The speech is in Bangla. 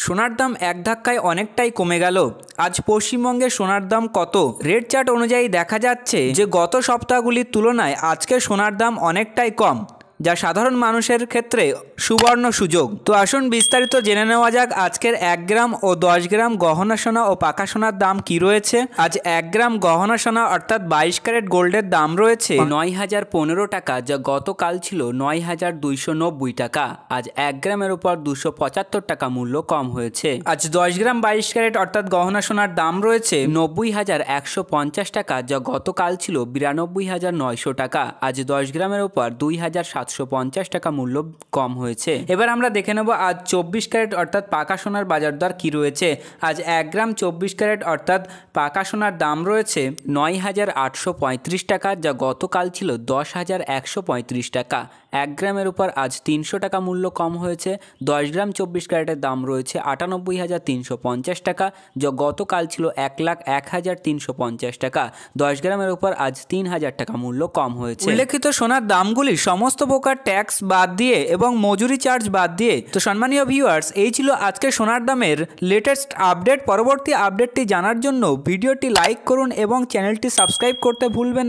সোনার দাম এক ধাক্কায় অনেকটাই কমে গেল। আজ পশ্চিমবঙ্গে সোনার দাম কত? রেট চার্ট অনুযায়ী দেখা যাচ্ছে যে গত সপ্তাহগুলির তুলনায় আজকে সোনার দাম অনেকটাই কম, যা সাধারণ মানুষের ক্ষেত্রে সুবর্ণ সুযোগ। তো আসুন বিস্তারিত জেনে নেওয়া যাক আজকের 1 গ্রাম ও 10 গ্রাম গহনা সোনা ও পাকা সোনার দাম কি রয়েছে। আজ 1 গ্রাম গহনা সোনা অর্থাৎ 22 ক্যারেট গোল্ডের দাম রয়েছে 9,015 টাকা, যা গতকাল ছিল 9,290 টাকা। আজ 1 গ্রামের উপর 275 টাকা মূল্য কম হয়েছে। আজ 10 গ্রাম 22 ক্যারেট অর্থাৎ গহনা সোনার দাম রয়েছে 90,150 টাকা, যা গতকাল ছিল 92,900 টাকা। আজ 10 গ্রামের উপর 2,750 টাকা মূল্য কম হয়েছে। এবার আমরা দেখে নেব আজ 24 ক্যারেট অর্থাৎ পাকা সোনার বাজার দর কি রয়েছে। আজ 1 গ্রাম 24 ক্যারেট অর্থাৎ পাকা সোনার দাম রয়েছে 9,835 টাকা, যা গতকাল ছিল 10,135 টাকা। 1 গ্রামের উপর আজ 300 টাকা মূল্য কম হয়েছে। 10 গ্রাম 24 ক্যারেটের দাম রয়েছে 98,350 টাকা, যা গতকাল ছিল 1,01,350 টাকা। 10 গ্রামের উপর আজ 3,000 টাকা মূল্য কম হয়েছে। উল্লেখিত সোনার দামগুলি সমস্ত প্রকার ট্যাক্স বাদ দিয়ে এবং মজুরি চার্জ বাদ দিয়ে। তো সম্মানীয় ভিউয়ার্স, এই ছিল আজকে সোনার দামের লেটেস্ট আপডেট। পরবর্তী আপডেটটি জানার জন্য ভিডিওটি লাইক করুন এবং চ্যানেলটি সাবস্ক্রাইব করতে ভুলবেন না।